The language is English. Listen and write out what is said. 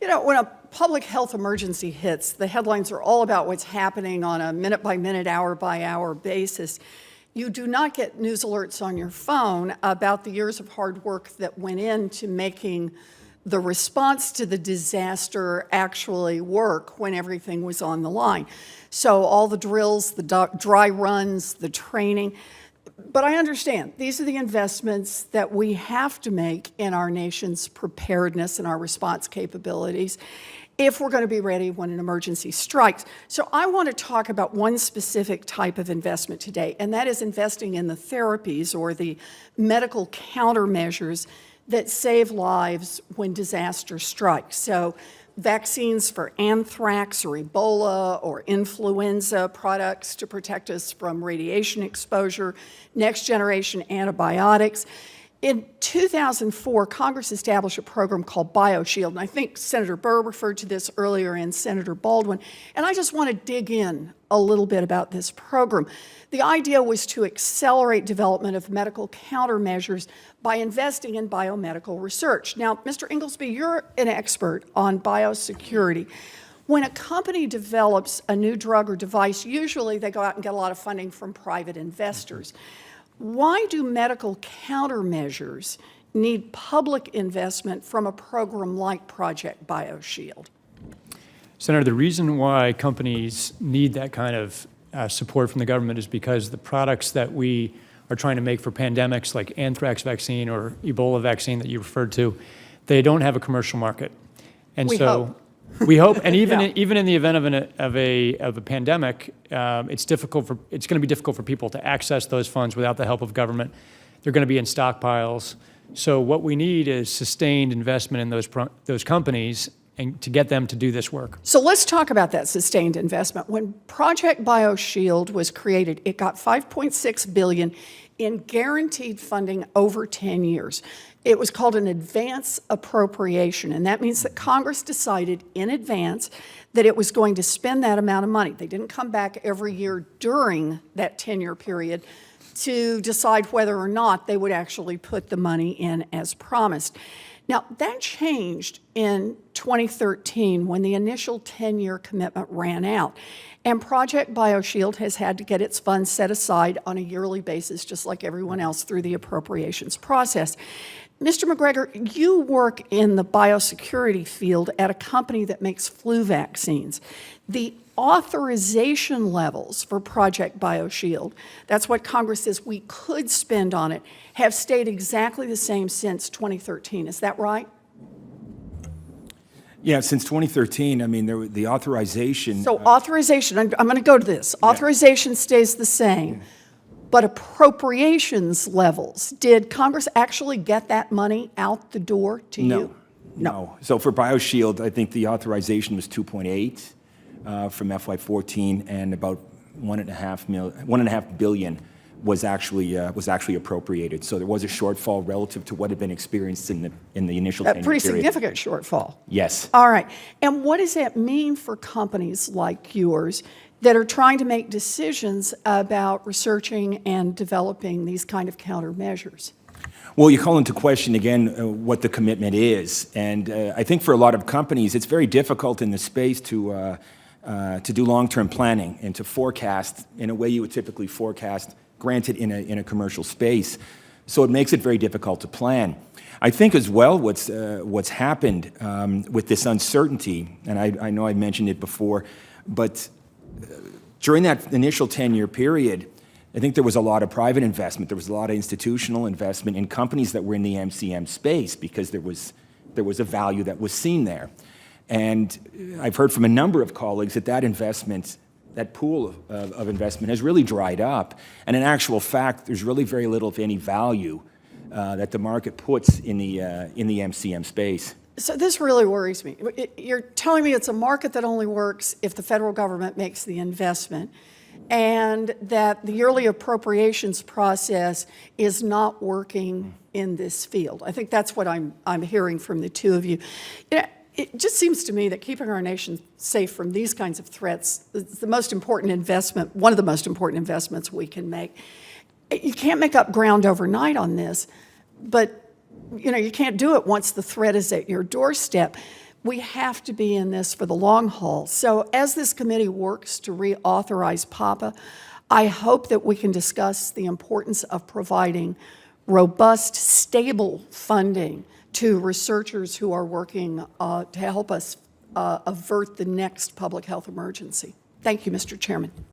You know, when a public health emergency hits, the headlines are all about what's happening on a minute-by-minute, hour-by-hour basis. You do not get news alerts on your phone about the years of hard work that went into making the response to the disaster actually work when everything was on the line. So all the drills, the dry runs, the training. But I understand these are the investments that we have to make in our nation's preparedness and our response capabilities if we're going to be ready when an emergency strikes. So I want to talk about one specific type of investment today, and that is investing in the therapies or the medical countermeasures that save lives when disaster strikes. So vaccines for anthrax or Ebola or influenza, products to protect us from radiation exposure, next generation antibiotics. In 2004, Congress established a program called BioShield, and I think Senator Burr referred to this earlier and Senator Baldwin, and I just want to dig in a little bit about this program. The idea was to accelerate development of medical countermeasures by investing in biomedical research. Now, Mr. Inglesby, you're an expert on biosecurity. When a company develops a new drug or device, usually they go out and get a lot of funding from private investors. Why do medical countermeasures need public investment from a program like Project BioShield? Senator, the reason why companies need that kind of support from the government is because the products that we are trying to make for pandemics like anthrax vaccine or Ebola vaccine that you referred to, they don't have a commercial market. And we hope, and even in the event of a pandemic, it's going to be difficult for people to access those funds without the help of government. They're going to be in stockpiles. So what we need is sustained investment in those companies and to get them to do this work. So let's talk about that sustained investment. When Project BioShield was created, it got $5.6 billion in guaranteed funding over 10 years. It was called an advance appropriation, and that means that Congress decided in advance that it was going to spend that amount of money. They didn't come back every year during that 10-year period to decide whether or not they would actually put the money in as promised. Now, that changed in 2013 when the initial 10-year commitment ran out. And Project BioShield has had to get its funds set aside on a yearly basis, just like everyone else, through the appropriations process. Mr. McGregor, you work in the biosecurity field at a company that makes flu vaccines. The authorization levels for Project BioShield, that's what Congress says we could spend on it, have stayed exactly the same since 2013. Is that right? Yeah, since 2013, I mean, the authorization. So authorization, I'm going to go to this. Authorization stays the same, but appropriations levels, did Congress actually get that money out the door to you? No. So for BioShield, I think the authorization was 2.8 from FY14, and about $1.5 billion was actually appropriated. So there was a shortfall relative to what had been experienced in the initial 10-year period. A pretty significant shortfall. Yes. All right. And what does that mean for companies like yours that are trying to make decisions about researching and developing these kind of countermeasures? Well, you call into question again what the commitment is, and I think for a lot of companies, it's very difficult in this space to do long-term planning and to forecast in a way you would typically forecast, granted in a commercial space. So it makes it very difficult to plan. I think as well what's happened with this uncertainty, and I know I mentioned it before, but during that initial 10-year period, I think there was a lot of private investment. There was a lot of institutional investment in companies that were in the MCM space because there was a value that was seen there. And I've heard from a number of colleagues that investment, that pool of investment has really dried up. And in actual fact, there's really very little, if any, value that the market puts in the MCM space. So this really worries me. You're telling me it's a market that only works if the federal government makes the investment, and that the yearly appropriations process is not working in this field. I think that's what I'm hearing from the two of you. It just seems to me that keeping our nation safe from these kinds of threats is the most important investment, one of the most important investments we can make. You can't make up ground overnight on this, but you can't do it once the threat is at your doorstep. We have to be in this for the long haul. So as this committee works to reauthorize PAPA, I hope that we can discuss the importance of providing robust, stable funding to researchers who are working to help us avert the next public health emergency. Thank you, Mr. Chairman.